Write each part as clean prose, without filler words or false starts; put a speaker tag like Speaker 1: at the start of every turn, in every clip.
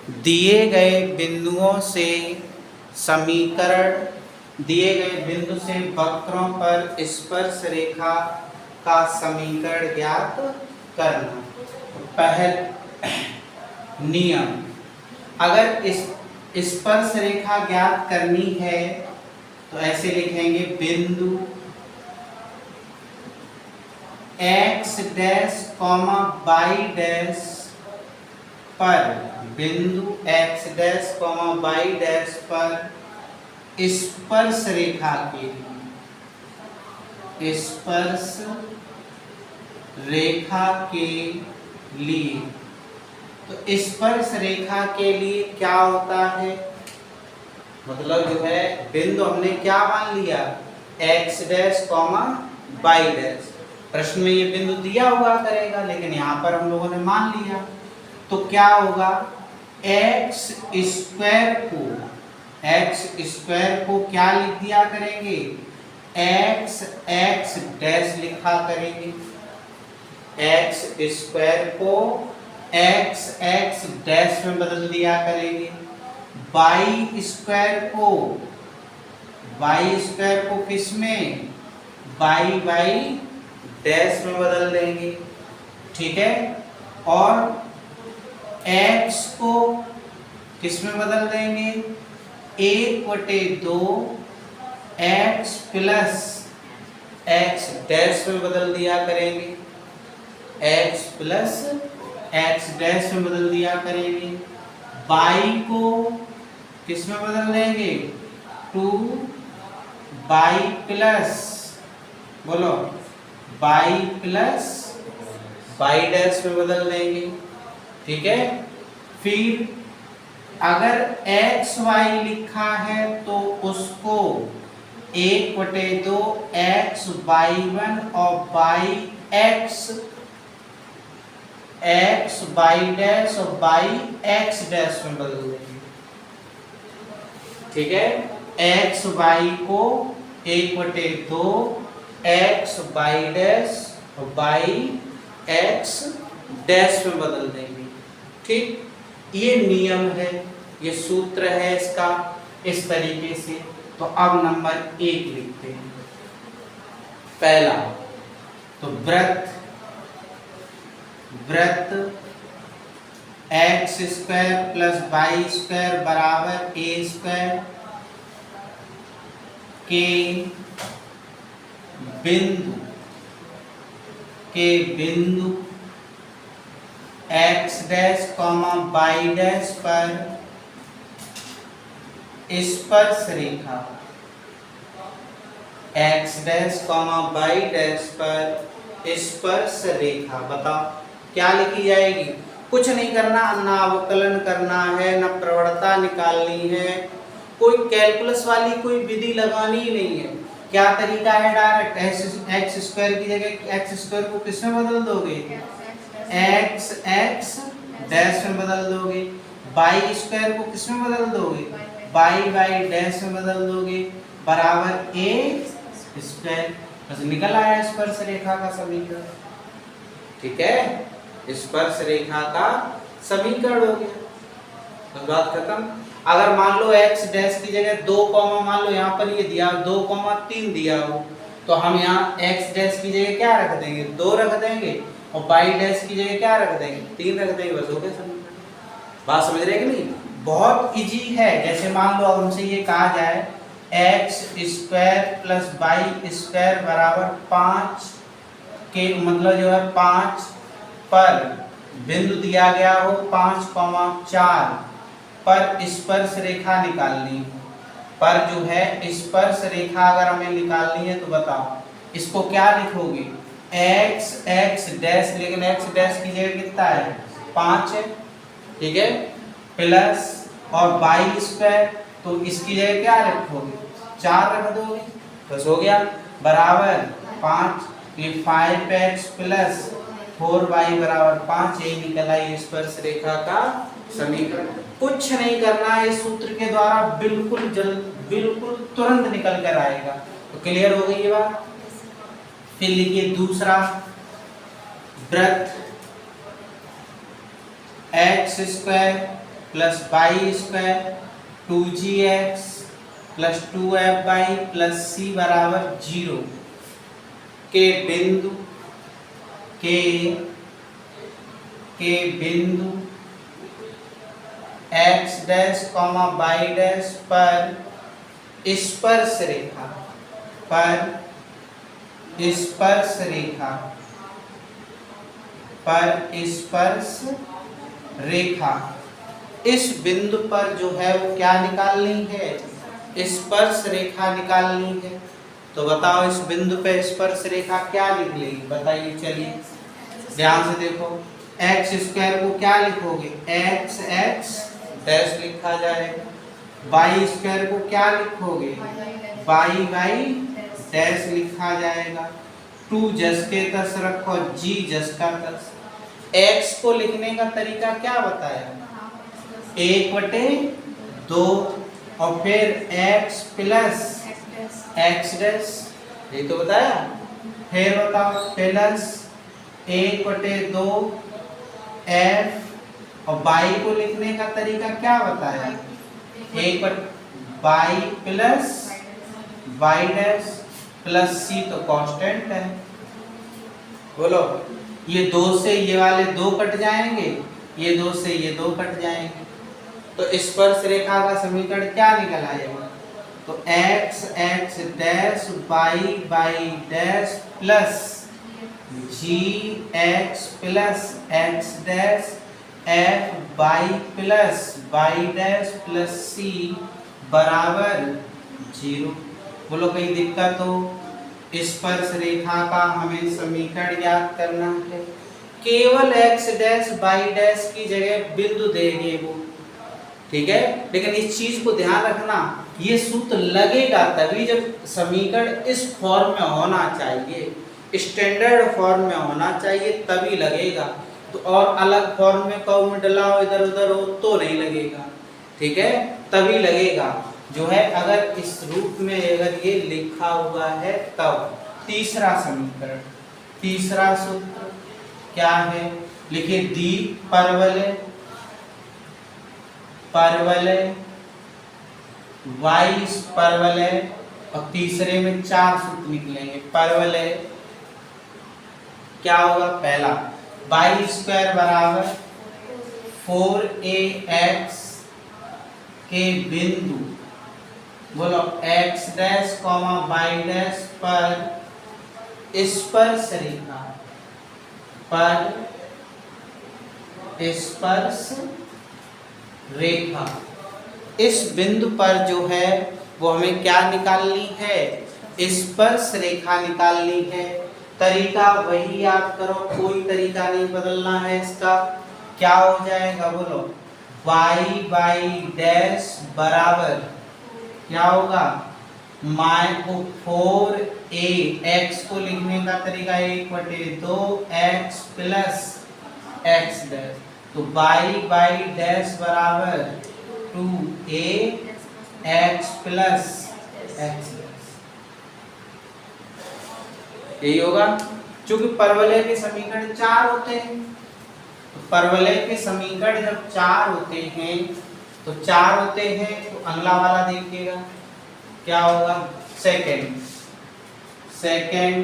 Speaker 1: दिए गए बिंदुओं से समीकरण, दिए गए बिंदु से वक्रों पर स्पर्श रेखा का समीकरण ज्ञात करना। पहला नियम, अगर इस स्पर्श रेखा ज्ञात करनी है तो ऐसे लिखेंगे, बिंदु x dash comma y dash पर, बिंदु x dash comma y dash पर स्पर्श रेखा के लिए, स्पर्श रेखा के लिए, तो स्पर्श रेखा के लिए क्या होता है, मतलब जो है बिंदु हमने क्या मान लिया, x dash comma y dash. प्रश्न में ये बिंदु दिया हुआ करेगा, लेकिन यहाँ पर हम लोगों ने मान लिया, तो क्या होगा, x स्क्वायर को क्या लिख दिया करेंगे, x डैश लिखा करेंगे, x स्क्वायर को x डैश में बदल दिया करेंगे, y स्क्वायर को किस में, y डैश में बदल देंगे, ठीक है, और x को किस में बदल देंगे, 1/2 x प्लस x डैश में बदल दिया करेंगे, x प्लस x डैश में बदल दिया करेंगे, y को किस में बदल देंगे, 2y प्लस, बोलो, y प्लस y डैश में बदल देंगे, ठीक है। फिर अगर x y लिखा है तो उसको 1/2 x y1 और x y डैश और y x डैश में बदल देंगे, ठीक है। x y को 1/2 x y डैश और y x डैश में बदल देंगे, ठीक। ये नियम है, ये सूत्र है इसका, इस तरीके से। तो अब नंबर 1 लिखते हैं। पहला, तो वृत्त x square plus y square बराबर a स्क्वायर के बिंदु x dash comma y dash पर स्पर्श रेखा, x dash comma y dash पर स्पर्श रेखा, बताओ क्या लिखी जाएगी। कुछ नहीं करना, ना अवकलन करना है, ना प्रवणता निकालनी है, कोई कैलकुलस वाली कोई विधि लगानी ही नहीं है। क्या तरीका है, डायरेक्ट एक्स स्क्वायर की जगह एक्स स्क्वायर को किस में बदल दोगे, x डैश में बदल दोगे, y स्क्वायर को किस में बदल दोगे, y डैश में बदल दोगे, बराबर a स्क्वायर। बस निकल आया स्पर्श रेखा का समीकरण, ठीक है, स्पर्श रेखा का समीकरण हो गया, तो बात खत्म। अगर मान लो x डैश की जगह 2 कॉमा, मान लो यहाँ पर ये दिया 2,3 दिया हो, तो हम यहाँ x डैश की जगह क्या रख देंगे, 2 रख देंगे, और y डैश की जगह क्या रख देंगे, 3 रख देंगे, बस हो गया समीकरण। बात समझ रहे कि नहीं, बहुत इजी है। जैसे मान लो अब हमसे ये कहा जाए x square plus y square बराबर 5 के, मतलब जो है 5 पर बिंदु दिया गया हो 5,4 पर स्पर्श रेखा निकालनी, पर जो है स्पर्श रेखा अगर हमें निकालनी है तो बताओ इसको क्या लिखोगे, x डैश, लेकिन x डैश की जगह कितना है, 5 है, ठीक है, प्लस और y स्क्वायर, तो इसकी जगह क्या रखोगे, 4 रख दोगे, बस हो गया, बराबर 5, ये 5x प्लस 4y बराबर 5, यही निकला ये स्पर्श रेखा का समीकरण। कुछ नहीं करना है, इस सूत्र के द्वारा बिल्कुल तुरंत निकल कर आएगा। तो क्लियर हो गई ये बात। फिर लिखिए दूसरा, वृत्त x square plus y square 2gx plus 2fy plus c बराबर 0 के बिंदु x dash comma y dash पर स्पर्श रेखा इस बिंदु पर जो है वो क्या निकालनी है, स्पर्श रेखा निकालनी है। तो बताओ इस बिंदु पे स्पर्श रेखा क्या निकलेगी, बताइए। चलिए ध्यान से देखो, एक्स स्क्वायर को क्या लिखोगे, एक्स एक्स डैश लिखा जाएगा। वाई स्क्वायर को क्या लिखोगे, वाई वाई डैश लिखा जाएगा। 2 जस के तस रखो, जी जस का तस। एक्स को लिखने का तरीका क्या बताया, 1/2 और फिर एक्स प्लस एक्स डैश, ये तो बताया। फिर बताओ प्लस 1/2 एफ और बाई को लिखने का तरीका क्या बताया, 1/बाई प्लस वाई डैश प्लस सी तो कांस्टेंट है। बोलो, ये 2 से ये वाले 2 कट जाएंगे, ये 2 से ये 2 कट जाएंगे, तो स्पर्श रेखा का समीकरण क्या निकल आएगा, तो x x dash y y dash plus g x plus x dash f y plus y dash plus c बराबर 0। बोलो कहीं दिक्कत हो, स्पर्श रेखा का हमें समीकरण याद करना है। केवल एक्स डैश वाई डैश की जगह बिंदु देंगे वो, ठीक है। लेकिन इस चीज को ध्यान रखना, ये सूत्र लगेगा तभी जब समीकरण इस फॉर्म में होना चाहिए, स्टैंडर्ड फॉर्म में होना चाहिए, तभी लगेगा। तो और अलग फॉर्म में कौ में डलाओ, इधर उधर हो तो नहीं लगेगा, ठीक है। तभी लगेगा जो है अगर इस रूप में अगर ये लिखा हुआ है तब। तीसरा समीकरण, तीसरा सूत्र क्या है, लिखिए दी परवलय वाई परवलय, और तीसरे में 4 सूत्र निकलेंगे। परवलय क्या होगा, पहला वाई स्क्वायर बराबर 4ax के बिंदु, बोलो x dash comma y dash पर स्पर्श रेखा, इस बिंदु पर जो है वो हमें क्या निकालनी है, स्पर्श रेखा निकालनी है। तरीका वही याद करो, कोई तरीका नहीं बदलना है इसका। क्या हो जाएगा, बोलो वाई वाई डैश बराबर क्या होगा, माइनस 4a, x को लिखने का तरीका 1/2 x प्लस x डैश, तो y y डैश बराबर 2a x plus x dash, यही होगा। क्योंकि परवलय के समीकरण 4 होते हैं, तो परवलय के समीकरण जब 4 होते हैं तो अगला वाला देखिएगा क्या होगा, सेकंड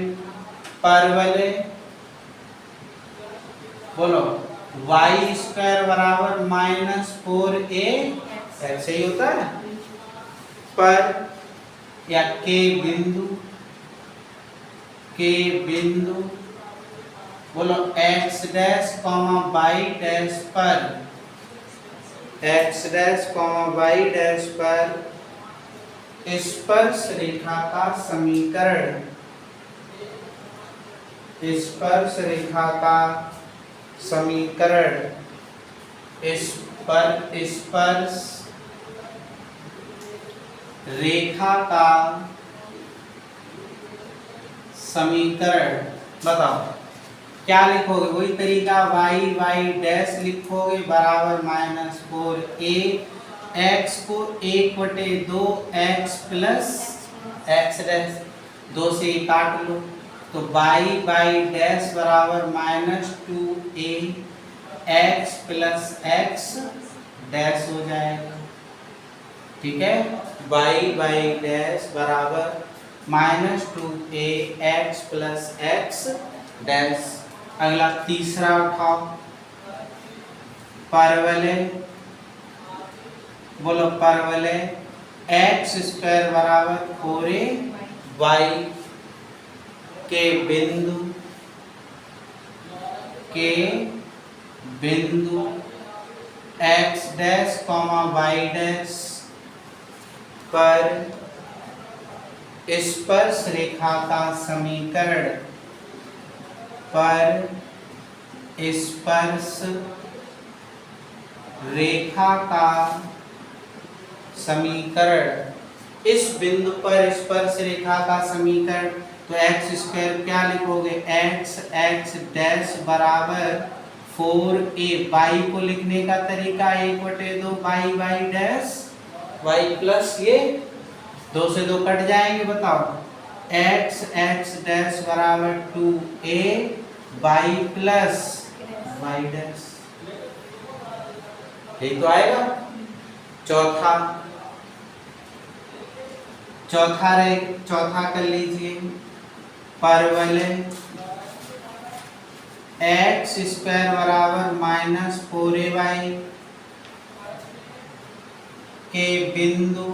Speaker 1: परवलय, बोलो वाई स्क्वायर बराबर -4a, ऐसे ही होता है। पर या के बिंदु बोलो x dash comma y dash पर, x dash comma y dash पर स्पर्श रेखा का समीकरण, स्पर्श रेखा का समीकरण, स्पर्श रेखा का समीकरण बताओ क्या लिखोगे, वही तरीका वाई वाई डैश लिखोगे बराबर -4a, x को 1/2 x प्लस x डैश, 2 से काट लो, तो वाई वाई डैश बराबर -2a x plus x dash हो जाएगा। ठीक है, y बाई डैश बराबर -2ax प्लस एक्स डैश। अगला तीसरा उठाओ, परवलय, बोलो परवलय एक्स स्क्वायर बराबर 4ay के बिंदु x dash comma y dash पर स्पर्श रेखा का समीकरण, पर स्पर्श रेखा का समीकरण। इस बिंदु पर स्पर्श रेखा का समीकरण, तो एक्स स्क्वायर क्या लिखोगे, एक्स डैश बराबर 4a। बाई को लिखने का तरीका 1/2 बाई डैश y प्लस ये 2 से 2 कट जाएंगे, बताओ, एक्स डैश बराबर 2a by plus y dash, यही तो आएगा। चौथा कर लीजिए, परवलय एक्स स्क्वायर बराबर -4ay के बिंदु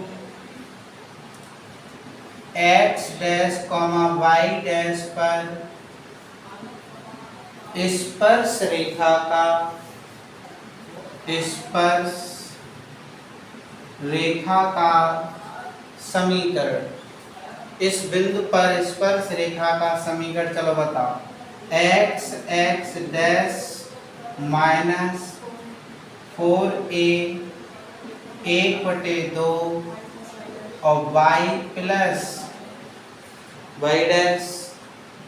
Speaker 1: x dash comma y dash पर स्पर्श रेखा का समीकरण। इस बिंदु पर स्पर्श रेखा का समीकरण, चलो बताओ, एक्स डैश -4a 1/2 और y प्लस y डैश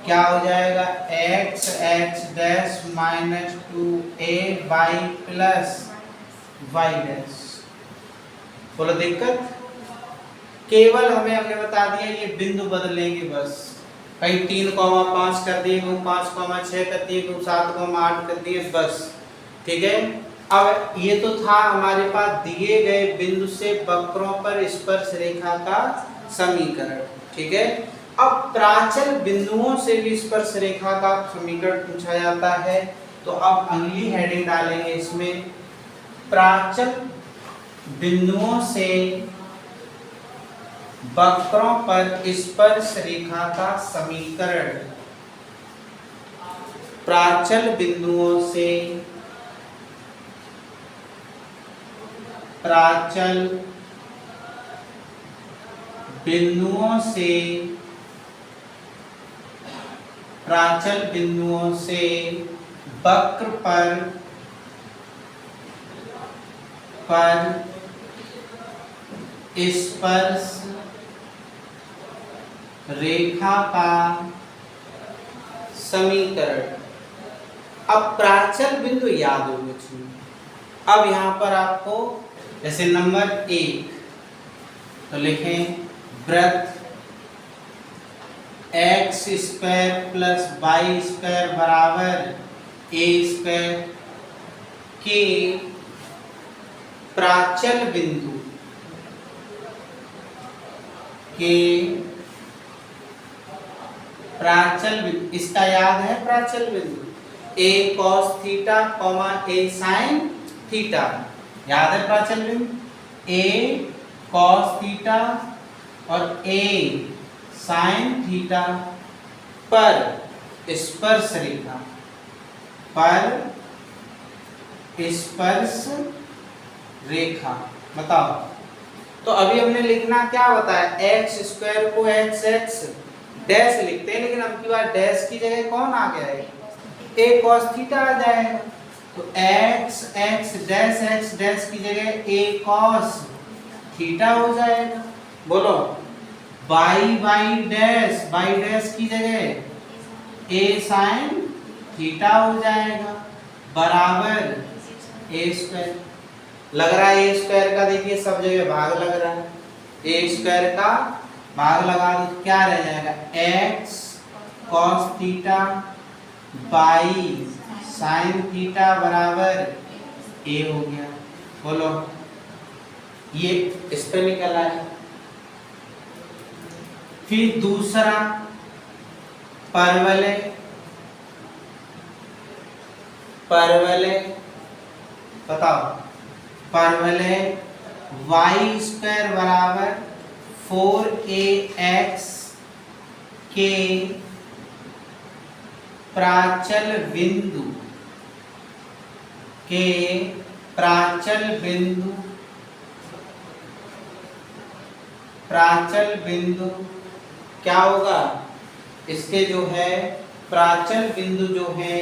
Speaker 1: क्या हो जाएगा, x dash -2a y plus y dash. बोलो दिक्कत, केवल हमने बता दिया ये बिंदु बदलेंगे बस, कहीं 3,5 कर दिए, 5,6 कर दिए, 7,8 कर दिए बस। ठीक है, अब ये तो था हमारे पास दिए गए बिंदु से वक्रों पर स्पर्श रेखा का समीकरण। ठीक है, अब प्राचल बिंदुओं से भी स्पर्श रेखा का समीकरण पूछा जाता है, तो अब अगली हेडिंग डालेंगे इसमें, प्राचल बिंदुओं से वक्रों पर स्पर्श रेखा का समीकरण। प्राचल बिंदुओं से वक्र पर स्पर्श रेखा का समीकरण। अब प्राचल बिंदु याद होंगे, अब यहाँ पर आपको जैसे नंबर 1 तो लिखें, वृत्त x square plus y square बराबर ए स्क्वायर के प्राचल बिंदु इसका याद है प्राचल बिंदु, ए कॉस थीटा कॉमा ए साइन थीटा, याद है प्राचल बिंदु, ए कॉस थीटा और ए साइन थीटा पर स्पर्श रेखा, बताओ। तो अभी हमने लिखना क्या बताया, एक्स स्क्वायर को एक्स डैश लिखते हैं, लेकिन अब की बार डैश की जगह कौन आ गया है, ए कॉस थीटा आ जाएगा, तो एक्स डैश की जगह ए कॉस थीटा हो जाएगा। बोलो बाई डैश की जगह ए साइन थीटा हो जाएगा बराबर ए स्क्वायर। लग रहा है ए स्क्वायर का, देखिए सब जगह भाग लग रहा है, ए स्क्वायर का भाग लगा दो, क्या रह जाएगा, x cos theta by sine theta बराबर ए हो गया। बोलो, ये इस पे निकल आया। फिर दूसरा परवलय, बताओ परवलय वाई स्क्वायर बराबर 4ax के प्राचल बिंदु क्या होगा, इसके जो है प्राचल बिंदु जो है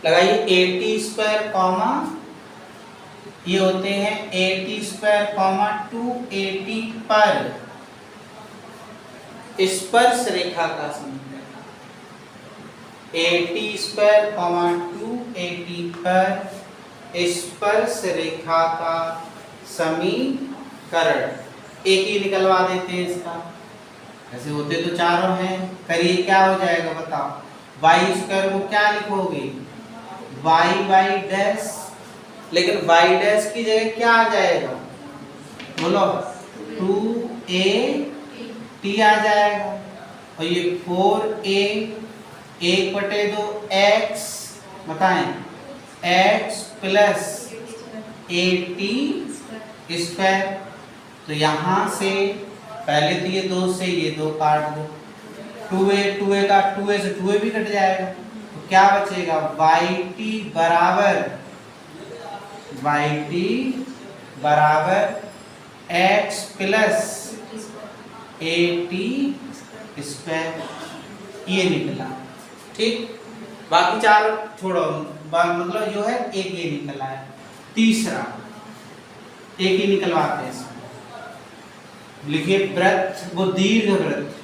Speaker 1: लगाइए AT स्क्वायर कॉमा, ये होते हैं AT स्क्वायर कॉमा 2AT पर स्पर्श रेखा का समीकरण। AT स्क्वायर कॉमा 2AT पर स्पर्श रेखा का समीकरण। एक ही निकलवा देते हैं इसका, ऐसे होते तो चारों हैं। करिए क्या हो जाएगा बताओ, वाई स्क्वायर को क्या लिखोगे, वाई बाई डैश, लेकिन वाई डैश की जगह क्या आ जाएगा, बोलो 2AT आ जाएगा। और ये 4A 1/2 x बताएं x प्लस AT स्क्वायर। तो यहां से पहले तो ये 2 से ये 2 काट दो, 2a का 2a से 2a भी कट जाएगा, तो क्या बचेगा yt बराबर x प्लस AT स्क्वायर, ये निकला। ठीक, बाकी चार छोड़ो, मतलब जो है एक ये निकला है। तीसरा एक ही निकलवाते हैं इसमें, लिखिए वृत्त, वो दीर्घ वृत्त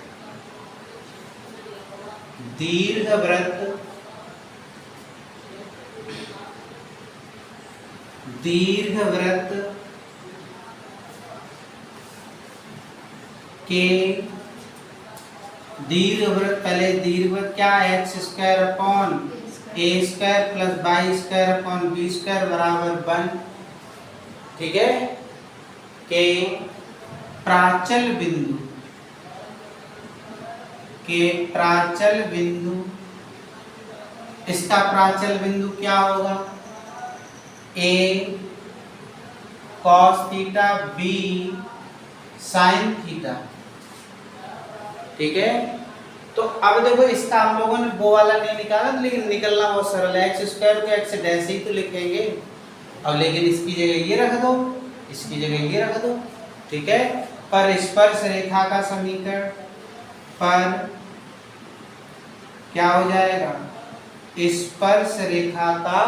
Speaker 1: के दीर्घवृत्त, पहले दीर्घवृत्त क्या है, x square upon a square plus y square upon b square बराबर 1। ठीक है, के प्राचल बिंदु, इसका प्राचल बिंदु क्या होगा, a cos theta b sine theta. ठीक है, तो अब देखो इसका हम लोगों ने वो वाला नहीं निकाला, लेकिन निकलना बहुत सरल है, एक्स स्क्वायर को एक्स डैश ही तो लिखेंगे। अब लेकिन इसकी जगह ये रख दो, इसकी जगह ये रख दो। ठीक है, पर स्पर्श रेखा का समीकरण पर क्या हो जाएगा, स्पर्श रेखा का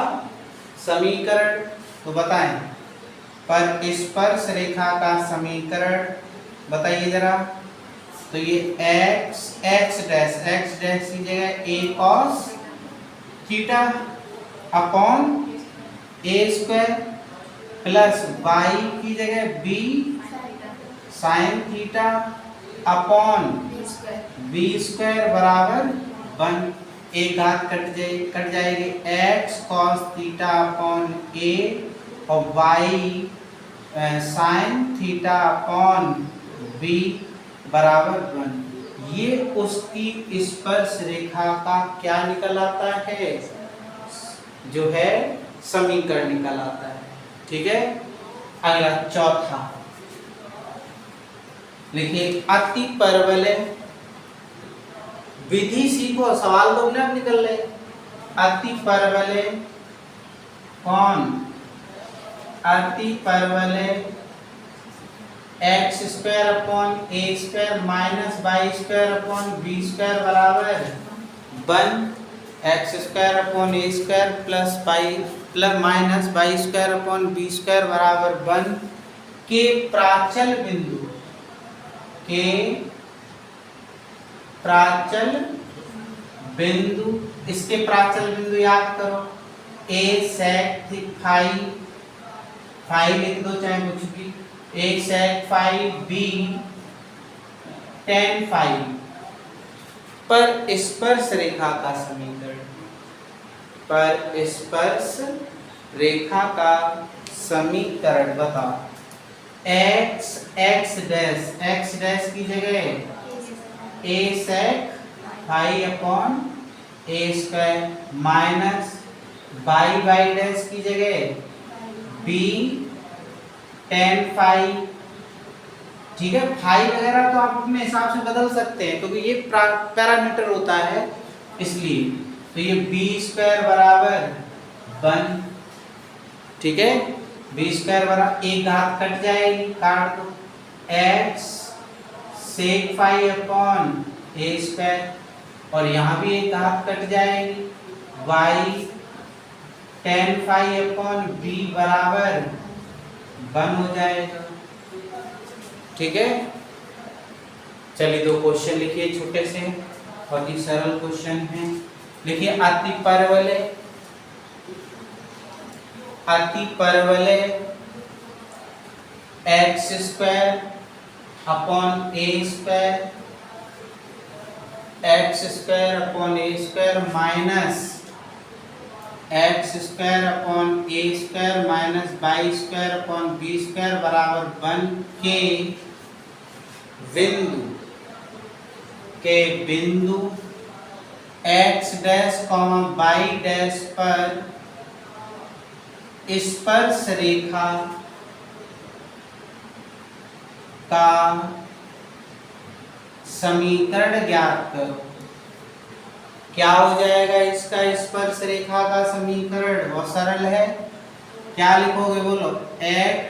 Speaker 1: समीकरण। तो बताएं, पर स्पर्श रेखा का समीकरण बताइए जरा। तो ये एक्स डैश की जगह a cos theta upon a square plus y की जगह b sine theta upon b square बराबर 1। एक घात कट जाएगी, x cos theta upon a और y sine theta upon b बराबर 1। ये उसकी स्पर्श रेखा का क्या निकल आता है, जो है समीकरण निकल आता है। ठीक है, अगला चौथा लिखिए, अति परवलय विधि सीखो, सवाल तो अपने आप निकल रहे। अति परवलय कौन, अति परवलय x square upon a square minus y square upon b square बराबर 1। X square upon a square plus y plus minus y square upon b square बराबर 1 के प्राचल बिंदु, इसके प्राचल बिंदु याद करो, ए सेक फाई लिख दो चाहे कुछ भी, a sec phi b tan phi पर स्पर्श रेखा का समीकरण, पर स्पर्श रेखा का समीकरण बताओ। x डैश की जगह a sec phi upon a square minus y dash की जगह b tan phi। ठीक है, फाई वगैरह तो आप अपने हिसाब से बदल सकते हैं क्योंकि ये पैरामीटर होता है इसलिए। तो ये बी स्क्वायर बराबर 1, ठीक है, बी स्क्वायर बराबर एक घात कट जाएगी, काट दो, x sec phi upon a square और यहाँ भी एक घात कट जाएगी, y tan phi upon b बराबर 1 हो जाएगा। ठीक है, चलिए दो क्वेश्चन लिखिए छोटे से, बहुत ही सरल क्वेश्चन है। लिखिए अति परवलय x square upon a square, x square upon a square minus x square upon a square minus y square upon b square बराबर 1 के बिंदु x डैश y डैश पर स्पर्श रेखा का समीकरण ज्ञात करो। क्या हो जाएगा इसका स्पर्श रेखा का समीकरण? बहुत सरल है, क्या लिखोगे बोलो? x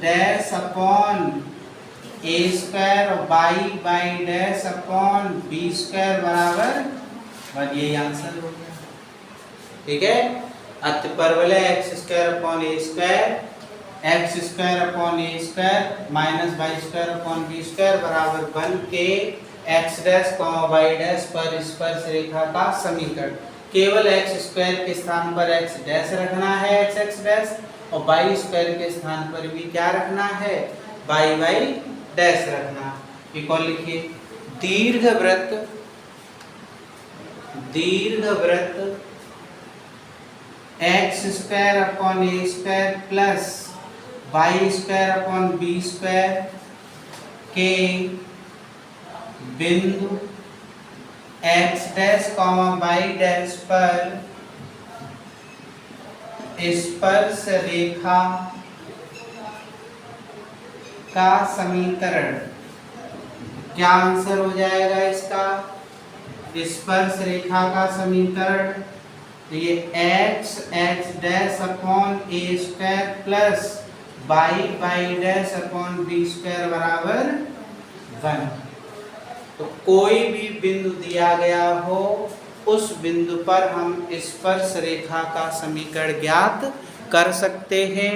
Speaker 1: dash upon a square और y dash upon b square बराबर 1, यही आंसर हो गया। ठीक है, अति परवलय x square upon a square, x square upon a square minus y square upon b square बराबर 1 के एक्स डैश वाई डैश पर स्पर्श रेखा का समीकरण। केवल एक्स स्क्वायर के स्थान पर एक्स डैश रखना है, एक्स डैश, और वाई स्क्वायर के स्थान पर भी क्या रखना है? वाई डैश रखना। एक और लिखिए, दीर्घवृत्त x square upon a square plus y square upon b square के बिंदु एक्स डैश वाई डैश पर स्पर्श रेखा का समीकरण। क्या आंसर हो जाएगा इसका? स्पर्श रेखा का समीकरण, तो ये x dash upon a square plus y dash upon b square बराबर 1। तो कोई भी बिंदु दिया गया हो, उस बिंदु पर हम स्पर्श रेखा का समीकरण ज्ञात कर सकते हैं।